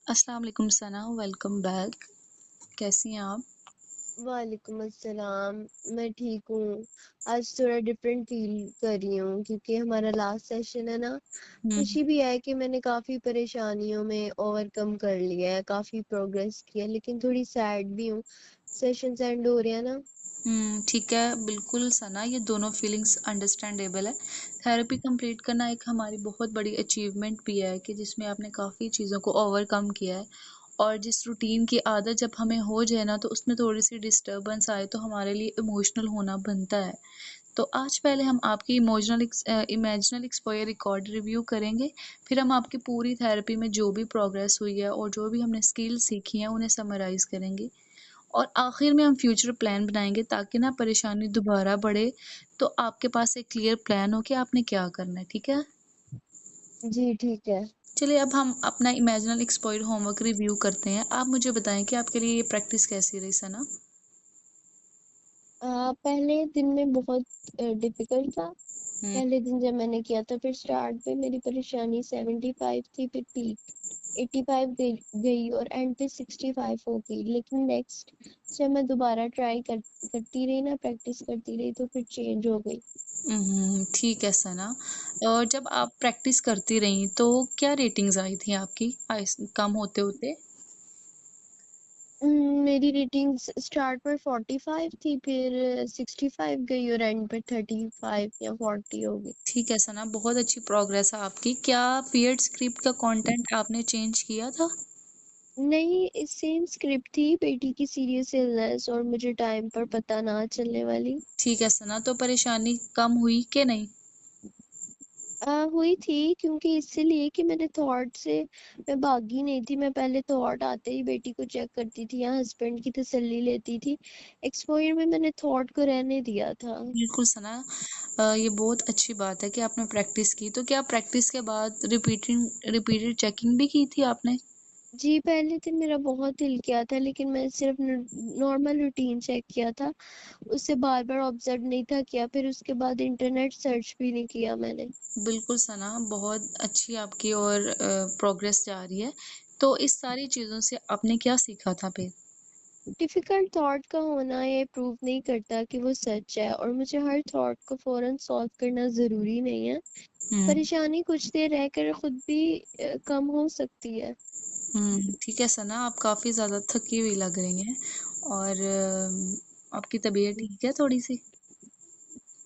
अस्सलाम वालेकुम सना, welcome back. कैसी हैं आप? वालेकुम अस्सलाम। मैं ठीक हूँ। आज थोड़ा डिफरेंट फील कर रही हूँ क्योंकि हमारा लास्ट सेशन है ना। हुँ, खुशी भी है कि मैंने काफ़ी परेशानियों में ओवरकम कर लिया है, काफ़ी प्रोग्रेस किया है, लेकिन थोड़ी सैड भी हूँ। सेशंस एंड हो रहे हैं ना। ठीक है, बिल्कुल सना, ये दोनों फीलिंग्स अंडरस्टैंडेबल है। थेरेपी कंप्लीट करना एक हमारी बहुत बड़ी अचीवमेंट भी है कि जिसमें आपने काफ़ी चीज़ों को ओवरकम किया है और जिस रूटीन की आदत जब हमें हो जाए ना, तो उसमें थोड़ी-सी डिस्टर्बेंस आए, तो हमारे लिए इमोशनल होना बनता है। तो आज पहले हम आपकी इमेजिनल एक्सपोज़र रिकॉर्ड रिव्यू करेंगे, फिर हम आपकी पूरी थेरेपी में जो भी प्रोग्रेस हुई है और जो भी हमने स्किल्स सीखी हैं, उन्हें समराइज़ करेंगे और आखिर में हम फ्यूचर प्लान बनाएँगे ताकि ना परेशानी दोबारा बढ़े, तो आपके पास एक क्लियर प्लान हो कि आपने क्या करना है, ठीक है? जी ठीक है। चलिए अब हम अपना इमेजिनल एक्सपोज़र होमवर्क रिव्यू करते हैं। आप मुझे बताएँ कि आपके लिए ये प्रैक्टिस कैसी रही सना? पहले दिन में बहुत डिफिकल्ट था। हुँ, पहले दिन जब मैंने किया था, फिर स्टार्ट पे मेरी परेशानी 75 थी, फिर पीक 85 गई और एंड पे 65 हो गई। लेकिन नेक्स्ट जब मैं दोबारा ट्राई करती रही ना, प्रैक्टिस करती रही, तो फिर चेंज हो गई। ठीक है सना। और जब आप प्रैक्टिस करती रहीं, तो क्या रेटिंग्स आई थी आपकी आइस कम होते-होते? मेरी रेटिंग्स स्टार्ट पर 45 थी, फिर 65 गई और एंड पे 35 या 40 हो गई। ठीक है सना, बहुत अच्छी प्रोग्रेस है आपकी। क्या पीरियड स्क्रिप्ट का कंटेंट आपने चेंज किया था? नहीं, सेम स्क्रिप्ट थी, बेटी की सीरियस इलनेस और मुझे टाइम पर पता ना चलने वाली। ठीक है सना, तो परेशानी कम हुई कि नहीं? हुई थी क्योंकि इसीलिए कि मैंने थॉट से मैं भागी नहीं थी। मैं पहले थॉट आते ही बेटी को चेक करती थी या हस्बैंड की तसल्ली लेती थी। एक्सपोज़र में मैंने थॉट को रहने दिया था। बिल्कुल सना, ये बहुत अच्छी बात है कि आपने प्रैक्टिस की। तो क्या प्रैक्टिस के बाद रिपीटेड चेकिंग भी की थी आपने? जी, पहले दिन मेरा बहुत हिल गया था, लेकिन मैं सिर्फ न नॉर्मल रूटीन चेक किया था। उसे बार-बार ऑब्ज़र्व नहीं था किया, फिर उसके बाद इंटरनेट सर्च भी नहीं किया मैंने। बिल्कुल सना, बहुत अच्छी आपकी और प्रोग्रेस जा रही है। तो इस सारी चीज़ों से आपने क्या सीखा था फिर? डिफ़िकल्ट थॉट का होना ये प्रूव नहीं करता कि वो सच है, और मुझे हर थॉट को फ़ौरन सॉल्व करना ज़रूरी नहीं है। हुँ, परेशानी कुछ देर रहकर खुद भी कम हो सकती है। ठीक है सना, आप काफ़ी ज़्यादा थकी हुई लग रही हैं और आपकी तबीयत ठीक है थोड़ी-सी?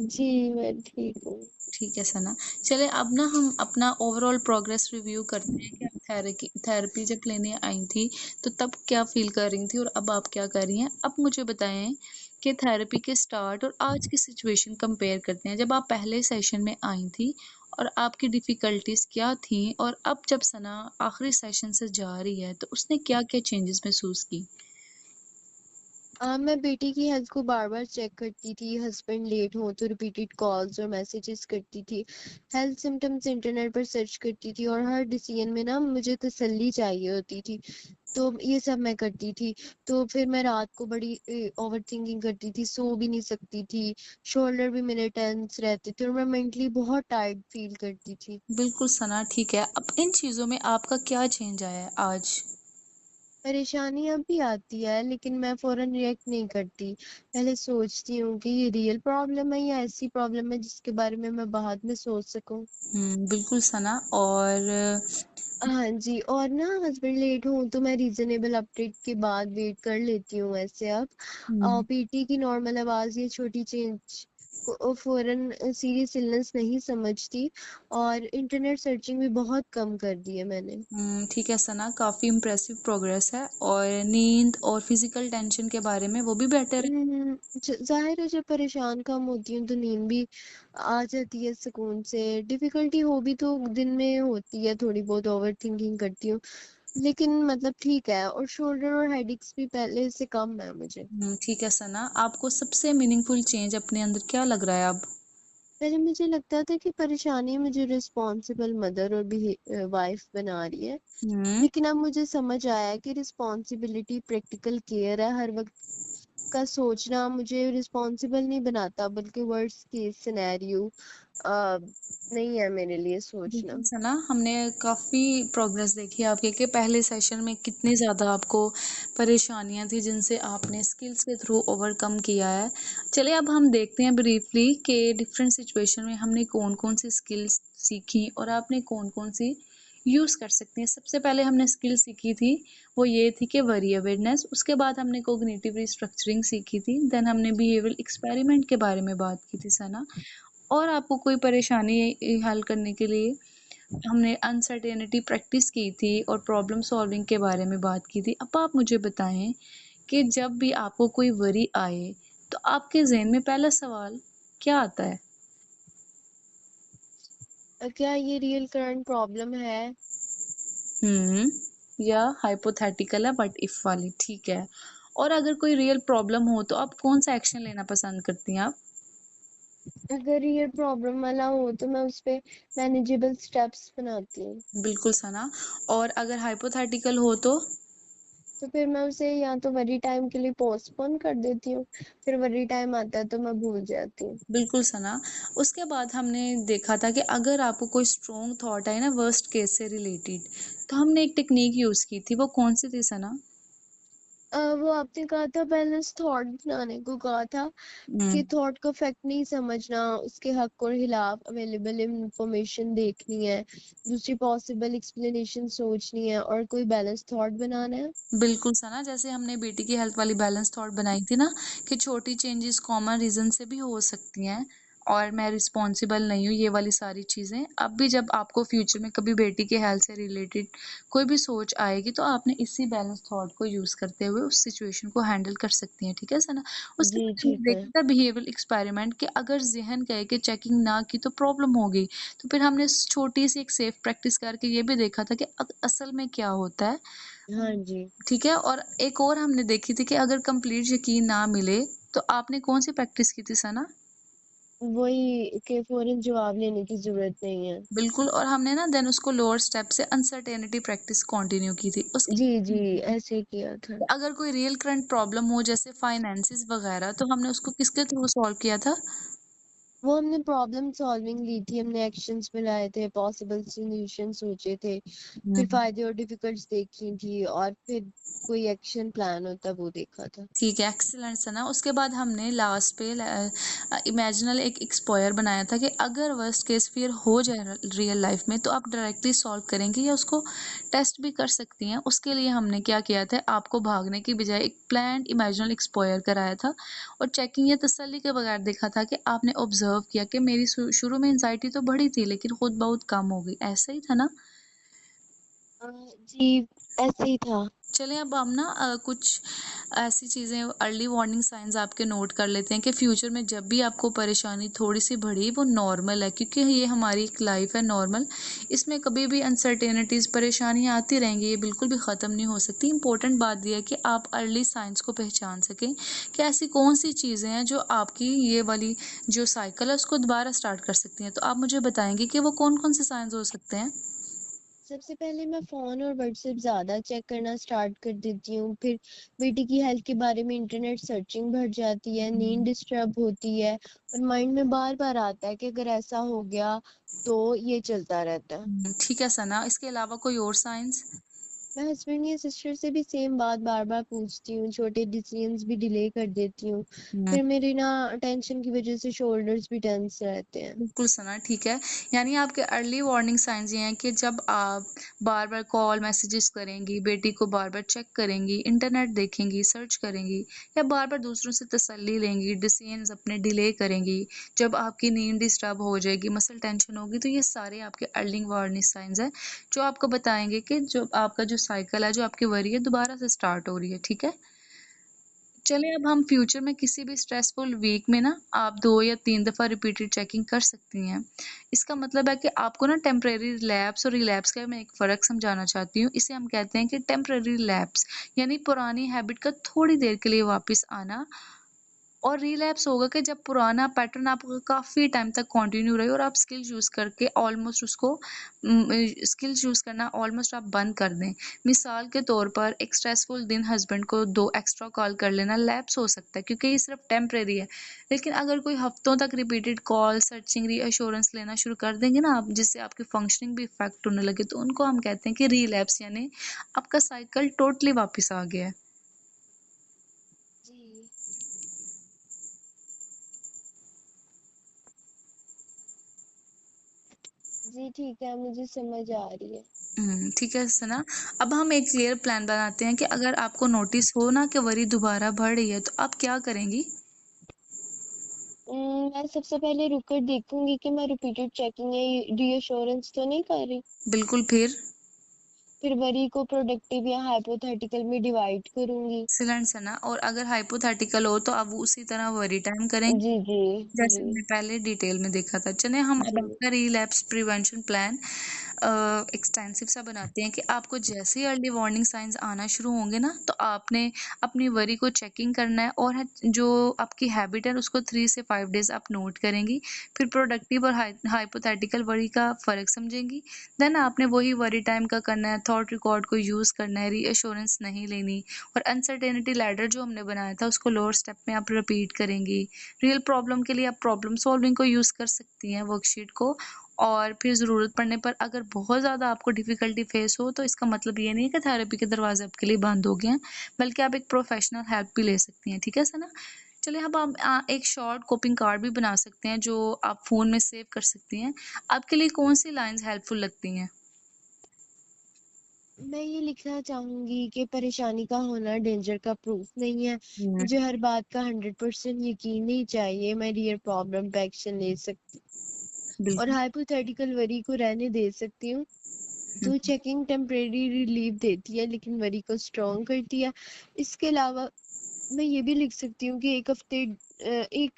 जी, मैं ठीक हूँ। ठीक है सना। चलिए अब ना हम अपना ओवरऑल प्रोग्रेस रिव्यू करते हैं कि आप थेरेपी जब लेने आई थी, तो तब क्या फ़ील कर रही थी और अब आप क्या कर रही हैं? अब मुझे बताएँ कि थेरेपी के स्टार्ट और आज की सिचुएशन कंपेयर करते हैं। जब आप पहले सेशन में आई थी और आपकी डिफ़िकल्टीज़ क्या थीं और अब जब सना आखिरी सेशन से जा रही है, तो उसने क्या-क्या चेंजेस महसूस की? मैं बेटी की हेल्थ को बार-बार चेक करती थी, हस्बैंड लेट हों तो रिपीटेड कॉल्स और मैसेजेस करती थी, हेल्थ सिम्पटम्स इंटरनेट पर सर्च करती थी, और हर डिसीजन में ना मुझे तसल्ली चाहिए होती थी। तो ये सब मैं करती थी। तो फिर मैं रात को बड़ी ओवरथिंकिंग करती थी, सो भी नहीं सकती थी, शोल्डर भी मेरे टेंस रहते थे और मैं मेंटली बहुत टायर्ड फील करती थी। बिल्कुल सना, ठीक है। अब इन चीज़ों में आपका क्या चेंज आया है आज? परेशानी अब भी आती है, लेकिन मैं फ़ौरन रिएक्ट नहीं करती। पहले सोचती हूँ कि ये रियल प्रॉब्लम है या ऐसी प्रॉब्लम है जिसके बारे में मैं बाद में सोच सकूँ। बिल्कुल सना और हाँ जी, और ना हस्बैंड लेट हों तो मैं रीज़नेबल अपडेट के बाद वेट कर लेती हूँ वैसे अब। हुँ। पीटी की नॉर्मल आवाज़ या छोटी चेंज को फ़ौरन सीरियस इलनेस नहीं समझती, और इंटरनेट सर्चिंग भी बहुत कम कर दी है मैंने। ठीक है सना, काफ़ी इम्प्रेसिव प्रोग्रेस है और नींद और फिज़िकल टेंशन के बारे में वो भी बेटर है। ज़ाहिर है, जब परेशान कम होती हूँ तो नींद भी आ जाती है सुकून से। डिफ़िकल्टी हो भी तो दिन में होती है, थोड़ी बहुत ओवरथिंकिंग करती हूँ। लेकिन मतलब ठीक है, और शोल्डर और हेडेक्स भी पहले से कम है मुझे। ठीक है सना, आपको सबसे मीनिंगफुल चेंज अपने अंदर क्या लग रहा है अब? पहले मुझे लगता था कि परेशानी मुझे रिस्पॉन्सिबल मदर और वाइफ़ बना रही है। हुँ, लेकिन अब मुझे समझ आया कि रिस्पॉन्सिबिलिटी प्रैक्टिकल केयर है। हर वक़्त का सोचना मुझे रिस्पॉन्सिबल नहीं बनाता, बल्कि वर्स्ट केस सिनेरियो अ, नहीं है मेरे लिए सोचना। बिल्कुल सना, हमने काफ़ी प्रोग्रेस देखी है आपके कि पहले सेशन में कितनी ज़्यादा आपको परेशानियाँ थी जिनसे आपने स्किल्स के थ्रू ओवरकम किया है। चलिए अब हम देखते हैं ब्रीफली कि डिफरेंट सिचुएशन में हमने कौन-कौन सी स्किल्स सीखी और आपने कौन-कौन सी यूज़ कर सकती हैं। सबसे पहले हमने स्किल सीखी थी, वो ये थी कि वरी अवेयरनेस, उसके बाद हमने कॉग्निटिव रिस्ट्रक्चरिंग सीखी थी, देन हमने बिहेवियरल एक्सपेरिमेंट के बारे में बात की थी सना। और आपको कोई परेशानी हल करने के लिए हमने अनसर्टेनिटी प्रैक्टिस की थी और प्रॉब्लम सॉल्विंग के बारे में बात की थी। अब आप मुझे बताएं कि जब भी आपको कोई वरी आए तो आपके ज़हन में पहला सवाल क्या आता है? क्या ये रियल करंट प्रॉब्लम है? हम्म, या हाइपोथेटिकल है व्हाट इफ वाली, ठीक है। और अगर कोई रियल प्रॉब्लम हो तो आप कौन सा एक्शन लेना पसंद करती हैं आप? अगर ये प्रॉब्लम वाला हो तो मैं उस पे मैनेजेबल स्टेप्स बनाती हूँ। बिल्कुल सना। और अगर हाइपोथेटिकल हो तो? तो फिर मैं उसे या तो वरी टाइम के लिए पोस्टपोन कर देती हूँ, फिर वरी टाइम आता है तो मैं भूल जाती हूँ। बिल्कुल सना। उसके बाद हमने देखा था कि अगर आपको कोई स्ट्रॉन्ग थॉट है ना वर्स्ट केस से रिलेटेड, तो हमने एक टेक्निक यूज़ की थी, वो कौन सी थी सना? वो आपने कहा था बैलेंस थॉट बनाने को कहा था, कि हम्म, थॉट को फैक्ट नहीं समझना, उसके हक और खिलाफ अवेलेबल इंफॉर्मेशन देखनी है, दूसरी पॉसिबल एक्सप्लेनेशन सोचनी है और कोई बैलेंस थॉट बनाना है। बिल्कुल सना, जैसे हमने बेटी की हेल्थ वाली बैलेंस थॉट बनाई थी ना कि छोटी चेंजेस कॉमन रीजन से भी हो सकती हैं और मैं रिस्पॉन्सिबल नहीं हूँ, ये वाली सारी चीज़ें। अब भी जब आपको फ्यूचर में कभी बेटी के हेल्थ से रिलेटेड कोई भी सोच आएगी तो आपने इसी बैलेंस थॉट को यूज़ करते हुए उस सिचुएशन को हैंडल कर सकती हैं, ठीक है सना। उसके जी बाद ठीक हमने है। देखा था बिहेवियरल एक्सपेरिमेंट कि अगर जहन कहे कि चेकिंग ना की तो प्रॉब्लम हो गई, तो फिर हमने छोटी सी एक सेफ प्रैक्टिस करके ये भी देखा था कि असल में क्या होता है। हाँ जी। ठीक है। और एक और हमने देखी थी कि अगर कंप्लीट यकीन ना मिले तो आपने कौन सी प्रैक्टिस की थी सना? वही के फौरन जवाब लेने की जरूरत नहीं है। बिल्कुल। और हमने ना देन उसको लोअर स्टेप से अनसर्टेनिटी प्रैक्टिस कंटिन्यू की थी उसके जी जी, बाद ऐसे किया था। अगर कोई रियल करंट प्रॉब्लम हो जैसे फाइनेंसिस वगैरह तो हमने उसको किसके थ्रू सॉल्व किया था? वो हमने प्रॉब्लम सॉल्विंग ली थी, हमने एक्शंस मिलाए थे, पॉसिबल सॉल्यूशन सोचे थे, फिर हम्म, फायदे और डिफिकल्ट्स देखी थी और फिर कोई एक्शन प्लान होता वो देखा था। ठीक है, एक्सीलेंट सना। उसके बाद हमने लास्ट पे इमेजिनल एक एक्सप्लोयर बनाया था कि अगर वर्स्ट केस फिर हो जाए रियल लाइफ में तो आप डायरेक्टली सॉल्व करेंगे या उसको टेस्ट भी कर सकती हैं। उसके लिए हमने क्या किया था, आपको भागने की बजाय एक प्लान्ड इमेजिनल एक्सप्लोयर कराया था और चेकिंग या तसल्ली के बगैर देखा था कि आपने ऑब्जर्व किया कि मेरी शुरू में एंजाइटी तो बढ़ी थी लेकिन खुद बहुत कम हो गई, ऐसा ही था ना? जी, ऐसे ही था। चलें अब हम ना कुछ ऐसी चीज़ें अर्ली वार्निंग साइंस आपके नोट कर लेते हैं कि फ्यूचर में जब भी आपको परेशानी थोड़ी सी बढ़ी वो नॉर्मल है, क्योंकि ये हमारी एक लाइफ है नॉर्मल। इसमें कभी भी अनसर्टेनिटीज़ परेशानियाँ आती रहेंगी, ये बिल्कुल भी ख़त्म नहीं हो सकती। इंपॉर्टेंट बात यह है कि आप अर्ली साइंस को पहचान सकें कि ऐसी कौन सी चीज़ें हैं जो आपकी ये वाली जो साइकिल है उसको दोबारा स्टार्ट कर सकती हैं। तो आप मुझे बताएंगे कि वो कौन कौन से साइंस हो सकते हैं? सबसे पहले मैं फोन और व्हाट्सएप ज्यादा चेक करना स्टार्ट कर देती हूँ, फिर बेटी की हेल्थ के बारे में इंटरनेट सर्चिंग बढ़ जाती है, नींद डिस्टर्ब होती है और माइंड में बार बार आता है कि अगर ऐसा हो गया तो ये चलता रहता है। ठीक है सना, इसके अलावा कोई और साइंस? मैं हस्बैंड या सिस्टर से भी सेम बात बार बार पूछती हूँ, छोटे डिसीजंस भी डिले कर देती हूँ, फिर मेरी ना टेंशन की वजह से शोल्डर्स भी टेंस रहते हैं। बिल्कुल सना, ठीक है। यानी आपके अर्ली वार्निंग साइंस ये हैं कि जब आप बार-बार कॉल मैसेजेस करेंगी, बेटी को बार-बार चेक करेंगी, इंटरनेट देखेंगी, सर्च करेंगी या बार-बार दूसरों से तसल्ली लेंगी, डिसीजंस अपने डिले करेंगी, जब आपकी नींद डिस्टर्ब हो जाएगी, मसल टेंशन होगी, तो ये सारे आपके अर्ली वार्निंग साइंस हैं, जो आपको बताएँगे कि जो आपका जो साइकिल है, जो आपकी वरी है, दोबारा से स्टार्ट हो रही है, ठीक है? चलिए अब हम फ्यूचर में किसी भी स्ट्रेसफुल वीक में ना आप 2 या 3 दफ़ा रिपीटेड चेकिंग कर सकती हैं। इसका मतलब है कि आपको ना टेम्परेरी रिलैप्स और रिलैप्स का मैं एक फ़र्क समझाना चाहती हूँ। इसे हम कहते हैं कि टेम्परेरी रिलैप्स यानी पुरानी हैबिट का थोड़ी देर के लिए वापस आना और रिलैप्स होगा कि जब पुराना पैटर्न आपका काफ़ी टाइम तक कंटिन्यू रहे और आप स्किल्स यूज़ करके ऑलमोस्ट उसको स्किल्स यूज़ करना ऑलमोस्ट आप बंद कर दें। मिसाल के तौर पर एक स्ट्रेसफुल दिन हस्बैंड को 2 एक्स्ट्रा कॉल कर लेना लैप्स हो सकता है क्योंकि ये सिर्फ टेम्परेरी है। लेकिन अगर कोई हफ्तों तक रिपीटेड कॉल, सर्चिंग, रीअश्योरेंस लेना शुरू कर देंगे ना आप, जिससे आपकी फंक्शनिंग भी इफ़ेक्ट होने लगे, तो उनको हम कहते हैं कि रिलैप्स, यानी आपका साइकिल टोटली वापस आ गया है। जी। जी ठीक है, मुझे समझ आ रही है। ठीक है सना। अब हम एक क्लियर प्लान बनाते हैं कि अगर आपको नोटिस हो ना कि वरी दोबारा बढ़ रही है, तो आप क्या करेंगी? मैं सबसे पहले रुक कर देखूंगी कि मैं रिपीटेड चेकिंग या रीअश्योरेंस तो नहीं कर रही। बिल्कुल, फिर वरी को प्रोडक्टिव या हाइपोथेटिकल में डिवाइड करूंगी। एक्सीलेंट सना। और अगर हाइपोथेटिकल हो तो आप उसी तरह वरी टाइम करेंगे जी जी। जैसे जी हमने पहले डिटेल में देखा था। चलिए हम अब जी। आपका रिलैप्स प्रिवेंशन प्लान एक्सटेंसिव सा बनाते हैं कि आपको जैसे ही अर्ली वार्निंग साइंस आना शुरू होंगे ना, तो आपने अपनी वरी को चेकिंग करना है और जो आपकी हैबिट है उसको 3 से 5 डेज आप नोट करेंगी। फिर प्रोडक्टिव और हाइपोथेटिकल वरी का फ़र्क समझेंगी। देन आपने वही वरी टाइम का करना है, थॉट रिकॉर्ड को यूज़ करना है, रीअश्योरेंस नहीं लेनी, और अनसर्टेनिटी लैडर जो हमने बनाया था उसको लोअर स्टेप में आप रिपीट करेंगी। रियल प्रॉब्लम के लिए आप प्रॉब्लम सॉल्विंग को यूज़ कर सकती हैं, वर्कशीट को। और फिर ज़रूरत पड़ने पर अगर बहुत ज़्यादा आपको डिफ़िकल्टी फेस हो, तो इसका मतलब ये नहीं है कि थेरेपी के दरवाजे आपके लिए बंद हो गए हैं, बल्कि आप एक प्रोफेशनल हेल्प भी ले सकती हैं। ठीक है सना? चलिए अब आप एक शॉर्ट कोपिंग कार्ड भी बना सकते हैं जो आप फ़ोन में सेव कर सकती हैं। आपके लिए कौन सी लाइन्स हेल्पफुल लगती हैं? मैं ये लिखना चाहूंगी कि परेशानी का होना डेंजर का प्रूफ नहीं है। हुँ, मुझे हर बात का 100% यकीन नहीं चाहिए। मैं रियल प्रॉब्लम पे एक्शन ले सकती और बिल्कुल। हाइपोथेटिकल वरी को रहने दे सकती हूँ। हुँ। तो चेकिंग टेम्परेरी रिलीफ देती है लेकिन वरी को स्ट्रॉन्ग करती है। इसके अलावा मैं ये भी लिख सकती हूँ कि एक हफ्ते एक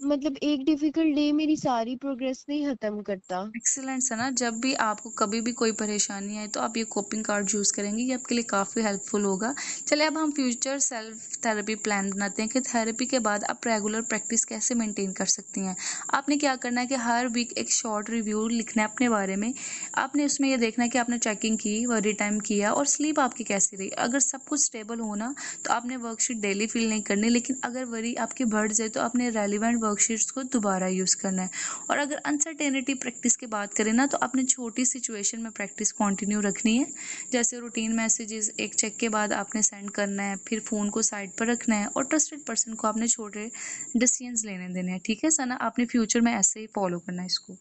मतलब एक डिफिकल्ट डे मेरी सारी प्रोग्रेस नहीं खत्म करता। एक्सीलेंट सना। जब भी आपको कभी भी कोई परेशानी आए तो आप ये कोपिंग कार्ड यूज़ करेंगी, ये आपके लिए काफ़ी हेल्पफुल होगा। चलिए अब हम फ्यूचर सेल्फ थेरेपी प्लान बनाते हैं कि थेरेपी के बाद आप रेगुलर प्रैक्टिस कैसे मेंटेन कर सकती हैं। आपने क्या करना है कि हर वीक एक शॉर्ट रिव्यू लिखना है अपने बारे में। आपने उसमें ये देखना है कि आपने चेकिंग की, वरी टाइम किया और स्लीप आपकी कैसी रही। अगर सब कुछ स्टेबल हो ना, तो आपने वर्कशीट डेली फिल नहीं करनी, लेकिन अगर वरी आपकी बढ़ जाए तो आपने रेलेवेंट वर्कशीट्स को दोबारा यूज़ करना है। और अगर अनसर्टेनिटी प्रैक्टिस की बात करें ना, तो आपने छोटी सिचुएशन में प्रैक्टिस कंटिन्यू रखनी है। जैसे रूटीन मैसेजेस एक चेक के बाद आपने सेंड करना है, फिर फ़ोन को साइड पर रखना है और ट्रस्टेड पर्सन को आपने छोटे डिसीजंस लेने देने हैं। ठीक है सना? आपने फ्यूचर में ऐसे ही फॉलो करना है इसको।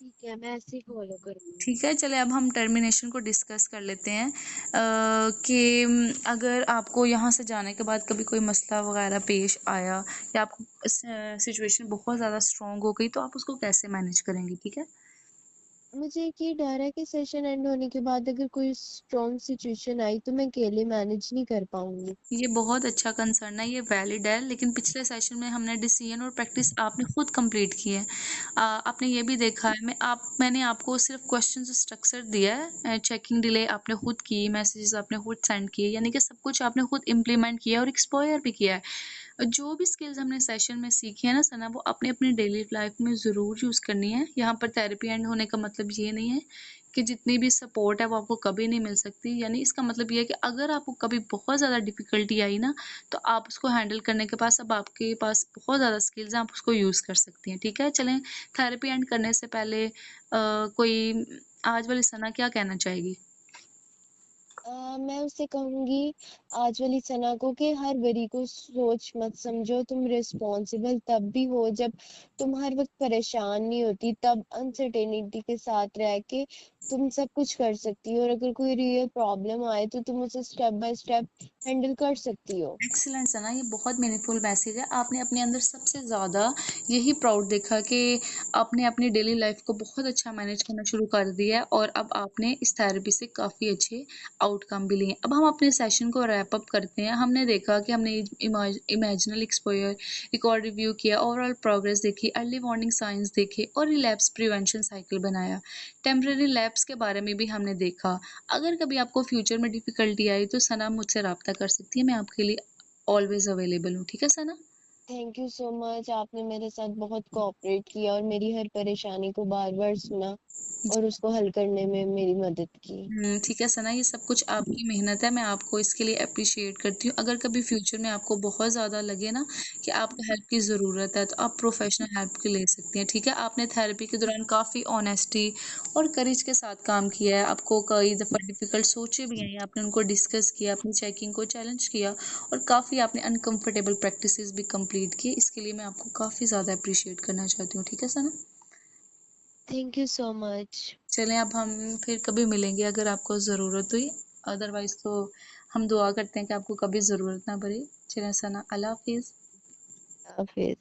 ठीक है, मैं ऐसे ही फॉलो करूंगी। ठीक है, चलिए अब हम टर्मिनेशन को डिस्कस कर लेते हैं कि अगर आपको यहाँ से जाने के बाद कभी कोई मसला वगैरह पेश आया या आपको सिचुएशन बहुत ज़्यादा स्ट्रॉन्ग हो गई, तो आप उसको कैसे मैनेज करेंगी? ठीक है? मुझे एक ये डर है कि सेशन एंड होने के बाद अगर कोई स्ट्रॉन्ग सिचुएशन आई तो मैं अकेले मैनेज नहीं कर पाऊंगी। ये बहुत अच्छा कंसर्न है, ये वैलिड है, लेकिन पिछले सेशन में हमने डिसीजन और प्रैक्टिस आपने खुद कंप्लीट की है। आपने ये भी देखा है, मैंने आपको सिर्फ क्वेश्चन स्ट्रक्चर दिया है, चेकिंग डिले आपने खुद की, मैसेजेस आपने खुद सेंड किए, यानी कि सब कुछ आपने खुद इम्प्लीमेंट किया और एक्सप्लोयर भी किया है। जो भी स्किल्स हमने सेशन में सीखी है ना सना, वो अपने अपनी डेली लाइफ में ज़रूर यूज़ करनी है। यहाँ पर थेरेपी एंड होने का मतलब ये नहीं है कि जितनी भी सपोर्ट है वो आपको कभी नहीं मिल सकती। यानी इसका मतलब ये है कि अगर आपको कभी बहुत ज़्यादा डिफ़िकल्टी आई ना, तो आप उसको हैंडल करने के पास अब आपके पास बहुत ज़्यादा स्किल्स हैं, आप उसको यूज़ कर सकती हैं। ठीक है? चलें, थेरेपी एंड करने से पहले कोई आज वाली सना क्या कहना चाहेगी? मैं उससे कहूंगी आज वाली सना को कि हर वरी को सोच मत समझो। तुम रिस्पॉन्सिबल तब भी हो जब तुम हर वक्त परेशान नहीं होती। तब अनसर्टेनिटी के साथ रह के तुम सब कुछ कर सकती हो और अगर कोई रियल प्रॉब्लम आए तो तुम उसे स्टेप बाय स्टेप हैंडल कर सकती हो। एक्सीलेंट सना, ये बहुत मीनिंगफुल मैसेज है। आपने अपने अंदर सबसे ज़्यादा यही प्राउड देखा कि आपने अपनी डेली लाइफ को बहुत अच्छा मैनेज करना शुरू कर दिया है और अब आपने इस थेरेपी से काफ़ी अच्छे आउटकम भी लिए। अब हम अपने सेशन को रैप अप करते हैं। हमने देखा कि हमने इमेजिनल एक्सपोजर, रिकॉर्ड रिव्यू किया, ओवरऑल प्रोग्रेस देखी, अर्ली वार्निंग साइंस देखे और रिलैप्स प्रिवेंशन साइकिल बनाया। टेम्परेरी लैप्स के बारे में भी हमने देखा। अगर कभी आपको फ्यूचर में डिफ़िकल्टी आई तो सना मुझसे रब्ता कर सकती है, मैं आपके लिए ऑलवेज अवेलेबल हूँ। ठीक है Sana? Thank you so much, आपने मेरे साथ बहुत कोऑपरेट किया और मेरी हर परेशानी को बार-बार सुना और उसको हल करने में मेरी मदद की। ठीक है सना, ये सब कुछ आपकी मेहनत है, मैं आपको इसके लिए एप्रिशिएट करती हूँ। अगर कभी फ्यूचर में आपको बहुत ज़्यादा लगे ना कि आपको हेल्प की ज़रूरत है, तो आप प्रोफेशनल हेल्प की ले सकती हैं, ठीक है? आपने थेरेपी के दौरान काफ़ी ऑनेस्टी और करेज के साथ काम किया है। आपको कई दफ़ा डिफ़िकल्ट सोचे भी हैं, आपने उनको डिस्कस किया, अपनी चेकिंग को चैलेंज किया और काफ़ी आपने अनकम्फर्टेबल प्रैक्टिसेस भी कंप्लीट की। इसके लिए मैं आपको काफ़ी ज़्यादा एप्रिशिएट करना चाहती हूँ, ठीक है Sana? Thank you so much. चलें, अब हम फिर कभी मिलेंगे अगर आपको ज़रूरत हुई, अदरवाइज़ तो हम दुआ करते हैं कि आपको कभी ज़रूरत ना पड़े। चलें सना, अल्लाह हाफ़िज़। हाफ़िज़।